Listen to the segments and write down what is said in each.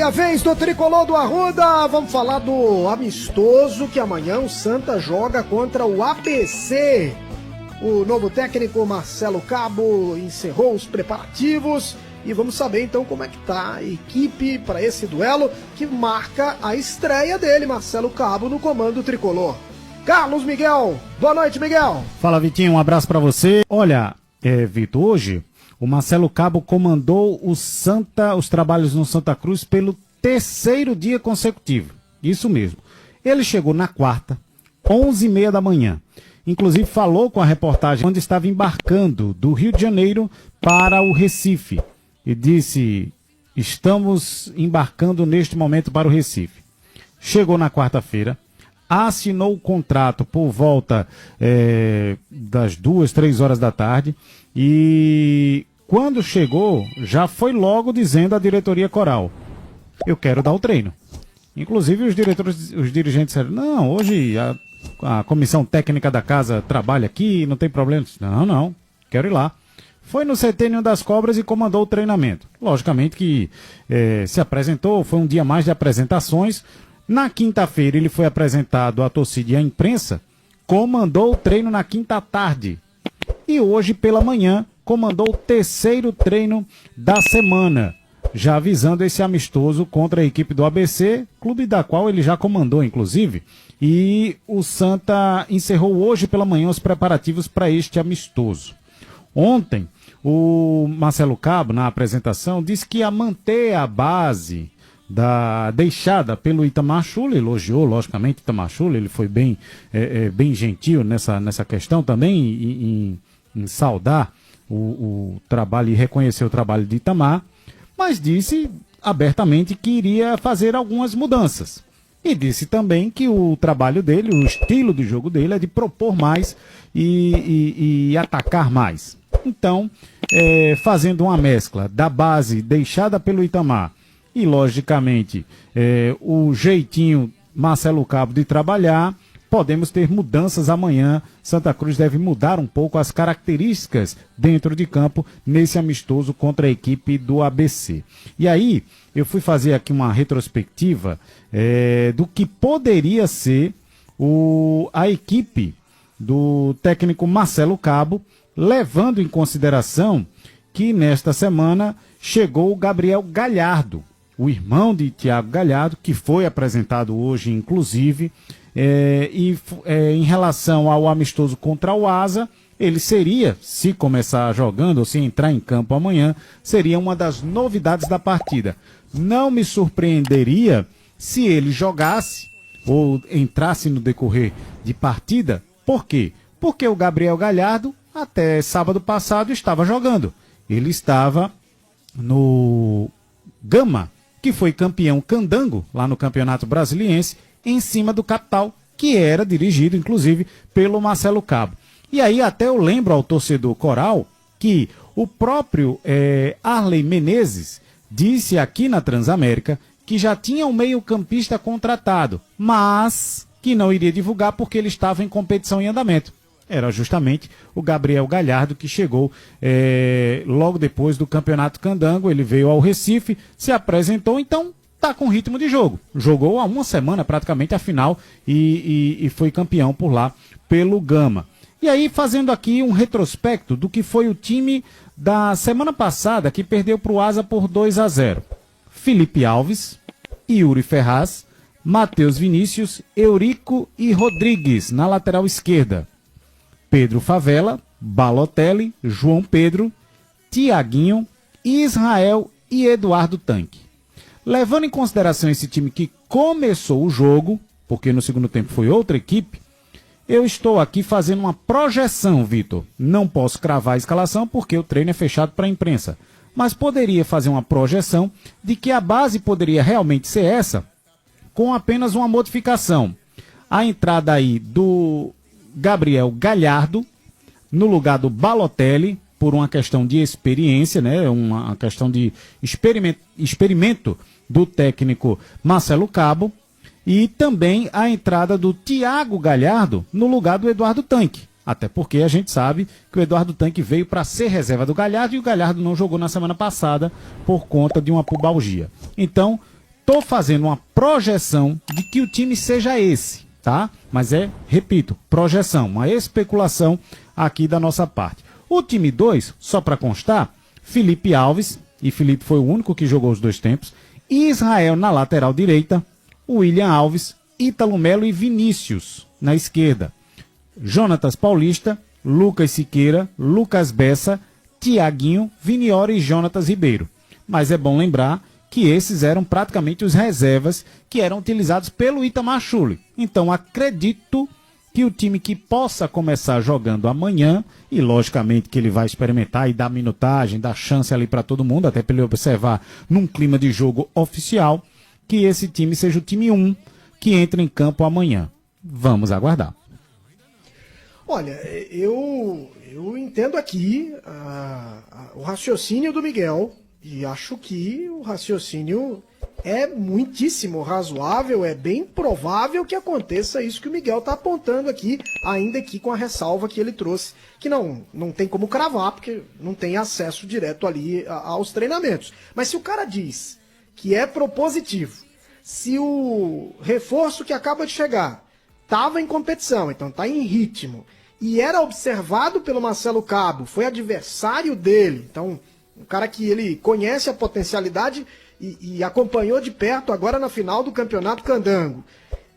a vez do Tricolor do Arruda. Vamos falar do amistoso que amanhã o Santa joga contra o ABC. O novo técnico Marcelo Cabo encerrou os preparativos e vamos saber então como é que tá a equipe para esse duelo que marca a estreia dele, Marcelo Cabo, no comando Tricolor. Carlos Miguel, boa noite, Miguel. Fala, Vitinho, um abraço para você. Olha, Vitor, hoje o Marcelo Cabo comandou os trabalhos no Santa Cruz pelo terceiro dia consecutivo. Isso mesmo. Ele chegou na quarta, 11h30 da manhã. Inclusive falou com a reportagem onde estava embarcando do Rio de Janeiro para o Recife. E disse, estamos embarcando neste momento para o Recife. Chegou na quarta-feira, assinou o contrato por volta das 2, 3 horas da tarde. E quando chegou, já foi logo dizendo à diretoria coral, eu quero dar o treino. Inclusive os dirigentes disseram, não, hoje a comissão técnica da casa trabalha aqui, não tem problema. Não, quero ir lá. Foi no CT Ninho das Cobras e comandou o treinamento. Logicamente que se apresentou, foi um dia mais de apresentações. Na quinta-feira ele foi apresentado à torcida e à imprensa, comandou o treino na quinta tarde. E hoje pela manhã comandou o terceiro treino da semana, já avisando esse amistoso contra a equipe do ABC, clube da qual ele já comandou inclusive, e o Santa encerrou hoje pela manhã os preparativos para este amistoso. Ontem, o Marcelo Cabo, na apresentação, disse que ia manter a base deixada pelo Itamar Schüller, elogiou logicamente Itamar Schüller, ele foi bem gentil nessa questão também, em saudar o trabalho e reconhecer o trabalho de Itamar, mas disse abertamente que iria fazer algumas mudanças. E disse também que o trabalho dele, o estilo do jogo dele é de propor mais e atacar mais. Então, fazendo uma mescla da base deixada pelo Itamar e, logicamente, o jeitinho Marcelo Cabo de trabalhar, podemos ter mudanças amanhã. Santa Cruz deve mudar um pouco as características dentro de campo nesse amistoso contra a equipe do ABC. E aí, eu fui fazer aqui uma retrospectiva do que poderia ser a equipe do técnico Marcelo Cabo, levando em consideração que nesta semana chegou o Gabriel Galhardo, o irmão de Thiago Galhardo, que foi apresentado hoje, inclusive, em relação ao amistoso contra o Asa, ele seria, se começar jogando ou se entrar em campo amanhã, seria uma das novidades da partida. Não me surpreenderia se ele jogasse ou entrasse no decorrer de partida. Por quê? Porque o Gabriel Galhardo, até sábado passado, estava jogando. Ele estava no Gama, que foi campeão candango lá no Campeonato Brasiliense, em cima do Capital, que era dirigido, inclusive, pelo Marcelo Cabo. E aí até eu lembro ao torcedor coral que o próprio Arley Menezes disse aqui na Transamérica que já tinha um meio-campista contratado, mas que não iria divulgar porque ele estava em competição em andamento. Era justamente o Gabriel Galhardo que chegou logo depois do Campeonato Candango. Ele veio ao Recife, se apresentou, então está com ritmo de jogo. Jogou há uma semana praticamente a final e foi campeão por lá pelo Gama. E aí fazendo aqui um retrospecto do que foi o time da semana passada que perdeu para o Asa por 2-0. Felipe Alves, Yuri Ferraz, Matheus Vinícius, Eurico e Rodrigues na lateral esquerda. Pedro Favela, Balotelli, João Pedro, Tiaguinho, Israel e Eduardo Tanque. Levando em consideração esse time que começou o jogo, porque no segundo tempo foi outra equipe, eu estou aqui fazendo uma projeção, Vitor. Não posso cravar a escalação porque o treino é fechado para a imprensa, mas poderia fazer uma projeção de que a base poderia realmente ser essa, com apenas uma modificação. A entrada aí do Gabriel Galhardo no lugar do Balotelli, por uma questão de experiência, né? Uma questão de experimento do técnico Marcelo Cabo, e também a entrada do Thiago Galhardo no lugar do Eduardo Tanque. Até porque a gente sabe que o Eduardo Tanque veio para ser reserva do Galhardo e o Galhardo não jogou na semana passada por conta de uma pubalgia. Então, tô fazendo uma projeção de que o time seja esse, tá? Mas repito, projeção, uma especulação aqui da nossa parte. O time 2, só para constar, Felipe Alves, e Felipe foi o único que jogou os 2 tempos, Israel na lateral direita, William Alves, Ítalo Melo e Vinícius na esquerda, Jonatas Paulista, Lucas Siqueira, Lucas Bessa, Tiaguinho, Viniora e Jonatas Ribeiro. Mas é bom lembrar que esses eram praticamente os reservas que eram utilizados pelo Itamar Schulli. Então acredito que o time que possa começar jogando amanhã, e logicamente que ele vai experimentar e dar minutagem, dar chance ali para todo mundo, até para ele observar num clima de jogo oficial, que esse time seja o time 1 que entra em campo amanhã. Vamos aguardar. Olha, eu entendo aqui o raciocínio do Miguel e acho que o raciocínio é muitíssimo razoável, é bem provável que aconteça isso que o Miguel está apontando aqui, ainda aqui com a ressalva que ele trouxe, que não tem como cravar, porque não tem acesso direto ali aos treinamentos. Mas se o cara diz que é propositivo, se o reforço que acaba de chegar estava em competição, então está em ritmo, e era observado pelo Marcelo Cabo, foi adversário dele, então um cara que ele conhece a potencialidade e acompanhou de perto agora na final do Campeonato Candango.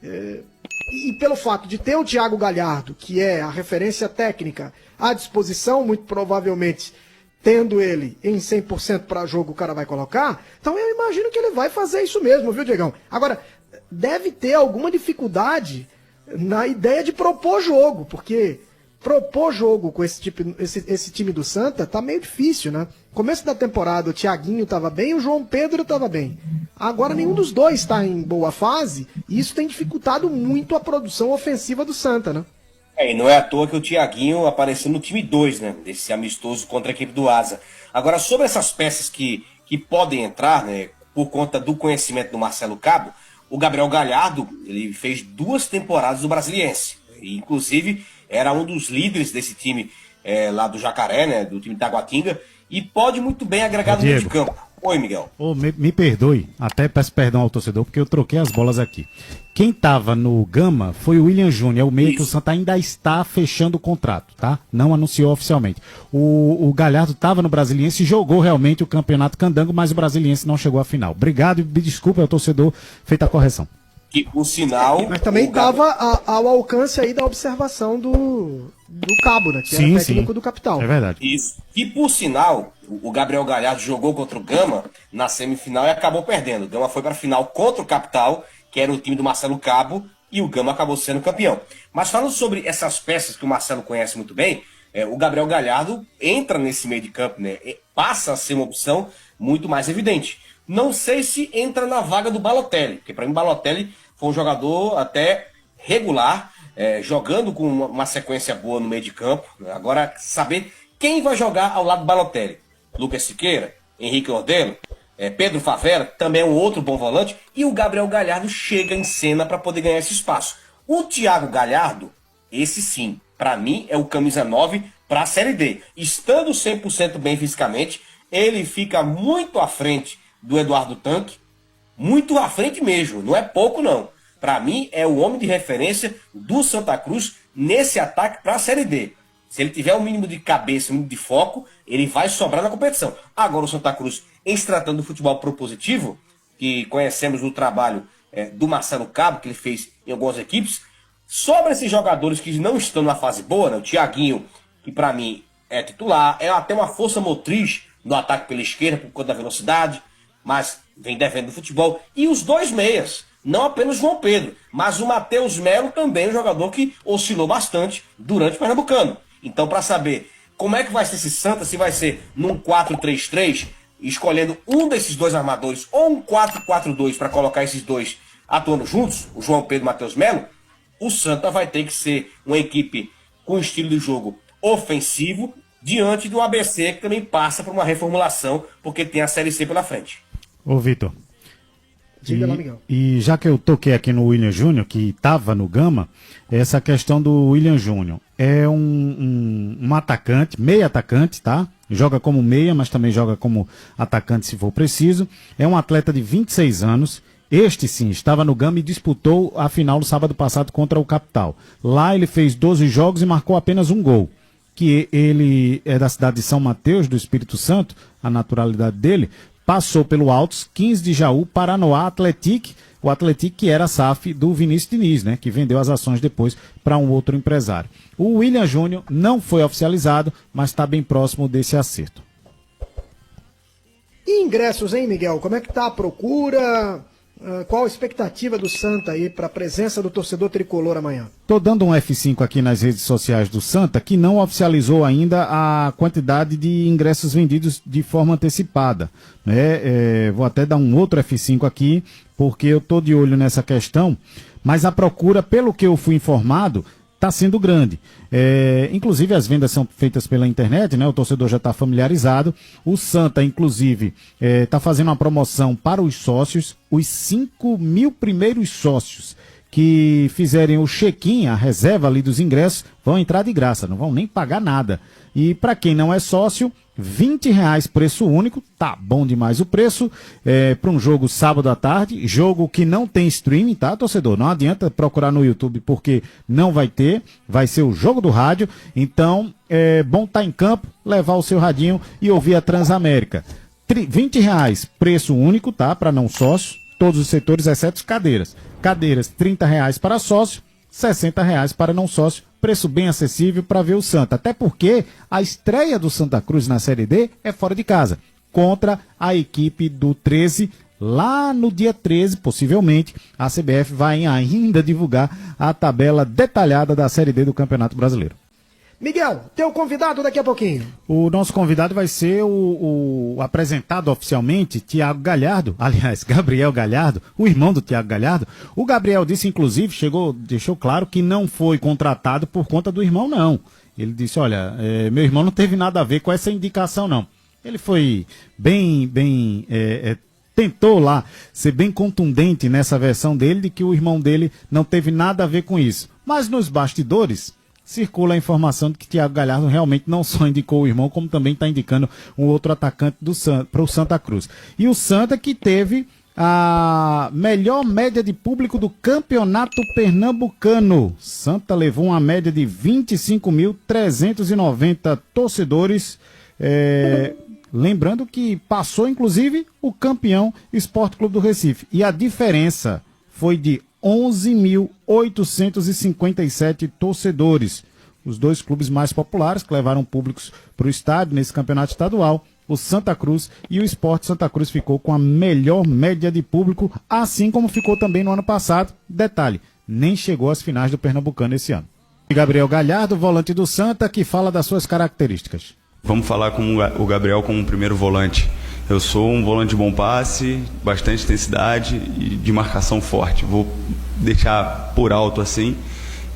E pelo fato de ter o Thiago Galhardo, que é a referência técnica à disposição, muito provavelmente tendo ele em 100% para jogo o cara vai colocar, então eu imagino que ele vai fazer isso mesmo, viu, Diegão? Agora, deve ter alguma dificuldade na ideia de propor jogo, porque propor jogo com esse time do Santa tá meio difícil, né? Começo da temporada o Thiaguinho tava bem, o João Pedro tava bem. Agora nenhum dos dois tá em boa fase e isso tem dificultado muito a produção ofensiva do Santa, né? E não é à toa que o Thiaguinho apareceu no time 2, né? Desse amistoso contra a equipe do Asa. Agora, sobre essas peças que podem entrar, né? Por conta do conhecimento do Marcelo Cabo, o Gabriel Galhardo, ele fez 2 temporadas do Brasiliense. E, inclusive, era um dos líderes desse time lá do Jacaré, né? Do time da Taguatinga. E pode muito bem agregar no meio de campo. Oi, Miguel. Me perdoe, até peço perdão ao torcedor, porque eu troquei as bolas aqui. Quem tava no Gama foi o William Júnior, é o meio que o Santa ainda está fechando o contrato, tá? Não anunciou oficialmente. O Galhardo tava no Brasiliense e jogou realmente o Campeonato Candango, mas o Brasiliense não chegou à final. Obrigado e me desculpa ao torcedor, feita a correção. Que o sinal... Mas também estava ao alcance aí da observação do Cabo, né? Que era técnico do Capital. É verdade. Isso. E por sinal, o Gabriel Galhardo jogou contra o Gama na semifinal e acabou perdendo. O Gama foi para a final contra o Capital, que era o time do Marcelo Cabo, e o Gama acabou sendo campeão. Mas falando sobre essas peças que o Marcelo conhece muito bem, o Gabriel Galhardo entra nesse meio de campo, né? Passa a ser uma opção muito mais evidente. Não sei se entra na vaga do Balotelli, porque para mim o Balotelli foi um jogador até regular, jogando com uma sequência boa no meio de campo. Agora, saber quem vai jogar ao lado do Balotelli. Lucas Siqueira, Henrique Ordelo, Pedro Favela, também é um outro bom volante, e o Gabriel Galhardo chega em cena para poder ganhar esse espaço. O Thiago Galhardo, esse sim, para mim é o camisa 9 para a Série D. Estando 100% bem fisicamente, ele fica muito à frente do Eduardo Tanque, muito à frente mesmo, não é pouco não. Para mim é o homem de referência do Santa Cruz nesse ataque para a Série D. Se ele tiver um mínimo de cabeça, um mínimo de foco, ele vai sobrar na competição. Agora o Santa Cruz, em se tratando do futebol propositivo, que conhecemos o trabalho do Marcelo Cabo, que ele fez em algumas equipes, sobre esses jogadores que não estão na fase boa, né? O Thiaguinho, que para mim é titular, é até uma força motriz no ataque pela esquerda, por conta da velocidade, mas vem devendo no futebol. E os 2 meias, não apenas o João Pedro, mas o Matheus Melo também, um jogador que oscilou bastante durante o Pernambucano. Então, para saber como é que vai ser esse Santa, se vai ser num 4-3-3, escolhendo um desses 2 armadores, ou um 4-4-2 para colocar esses 2 atuando juntos, o João Pedro e o Matheus Melo, o Santa vai ter que ser uma equipe com estilo de jogo ofensivo, diante do ABC, que também passa por uma reformulação, porque tem a Série C pela frente. Ô, Vitor. Diga lá, Miguel. E já que eu toquei aqui no William Júnior, que estava no Gama, essa questão do William Júnior. É um atacante, meio atacante, tá? Joga como meia, mas também joga como atacante se for preciso. É um atleta de 26 anos Este sim, estava no Gama e disputou a final no sábado passado contra o Capital. Lá ele fez 12 jogos e marcou apenas um gol. Que ele é da cidade de São Mateus, do Espírito Santo, a naturalidade dele, passou pelo Altos, 15 de Jaú, Paranoá, Atlético, o Atlético que era a SAF do Vinícius Diniz, né, que vendeu as ações depois para um outro empresário. O William Júnior não foi oficializado, mas está bem próximo desse acerto. E ingressos, hein, Miguel? Como é que tá a procura? Qual a expectativa do Santa aí para a presença do torcedor tricolor amanhã? Tô dando um F5 aqui nas redes sociais do Santa, que não oficializou ainda a quantidade de ingressos vendidos de forma antecipada, né? Vou até dar um outro F5 aqui, porque eu tô de olho nessa questão, mas a procura, pelo que eu fui informado, está sendo grande. Inclusive as vendas são feitas pela internet, né? O torcedor já está familiarizado. O Santa, inclusive, está fazendo uma promoção para os sócios. Os 5.000 primeiros sócios que fizerem o check-in, a reserva ali dos ingressos, vão entrar de graça, não vão nem pagar nada. E para quem não é sócio, R$20 preço único, tá bom demais o preço, para um jogo sábado à tarde, jogo que não tem streaming, tá, torcedor? Não adianta procurar no YouTube porque não vai ter, vai ser o jogo do rádio, então é bom estar em campo, levar o seu radinho e ouvir a Transamérica. R$20 preço único, tá, para não sócio, todos os setores, exceto cadeiras. Cadeiras, R$30 para sócio, R$60 para não sócio, preço bem acessível para ver o Santa, até porque a estreia do Santa Cruz na Série D é fora de casa, contra a equipe do 13, lá no dia 13, possivelmente, a CBF vai ainda divulgar a tabela detalhada da Série D do Campeonato Brasileiro. Miguel, teu convidado daqui a pouquinho. O nosso convidado vai ser o apresentado oficialmente, Thiago Galhardo, aliás, Gabriel Galhardo, o irmão do Thiago Galhardo. O Gabriel disse, inclusive, deixou claro que não foi contratado por conta do irmão, não. Ele disse, olha, meu irmão não teve nada a ver com essa indicação, não. Ele foi tentou lá ser bem contundente nessa versão dele, de que o irmão dele não teve nada a ver com isso. Mas nos bastidores circula a informação de que Thiago Galhardo realmente não só indicou o irmão, como também está indicando um outro atacante para o Santa Cruz. E o Santa que teve a melhor média de público do campeonato pernambucano. Santa levou uma média de 25.390 torcedores, lembrando que passou inclusive o campeão Sport Clube do Recife. E a diferença foi de 11.857 torcedores. Os dois clubes mais populares que levaram públicos para o estádio nesse campeonato estadual, o Santa Cruz e o Sport Santa Cruz ficou com a melhor média de público, assim como ficou também no ano passado. Detalhe, nem chegou às finais do Pernambucano esse ano. Gabriel Galhardo, volante do Santa, que fala das suas características. Vamos falar com o Gabriel como primeiro volante. Eu sou um volante de bom passe, bastante intensidade e de marcação forte. Vou deixar por alto assim.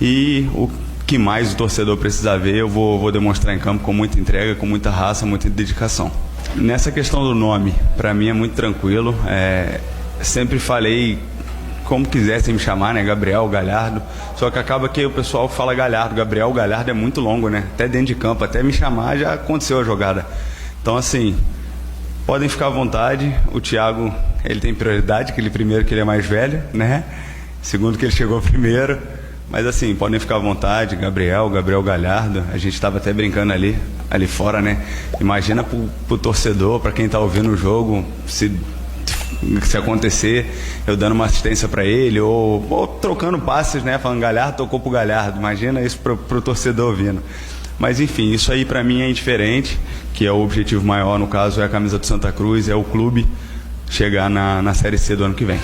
E o que mais o torcedor precisa ver, eu vou demonstrar em campo com muita entrega, com muita raça, muita dedicação. Nessa questão do nome, para mim é muito tranquilo. Sempre falei como quisessem me chamar, né? Gabriel Galhardo. Só que acaba que o pessoal fala Galhardo. Gabriel Galhardo é muito longo, né? Até dentro de campo, até me chamar já aconteceu a jogada. Então, assim, podem ficar à vontade. O Thiago, ele tem prioridade, que ele primeiro que ele é mais velho, né? Segundo que ele chegou primeiro. Mas assim, podem ficar à vontade. Gabriel Galhardo. A gente estava até brincando ali fora, né? Imagina pro torcedor, para quem tá ouvindo o jogo, se acontecer, eu dando uma assistência para ele, ou trocando passes, né? Falando Galhardo, tocou pro Galhardo. Imagina isso pro torcedor ouvindo. Mas enfim, isso aí para mim é indiferente, que é o objetivo maior, no caso, é a camisa do Santa Cruz, é o clube chegar na Série C do ano que vem.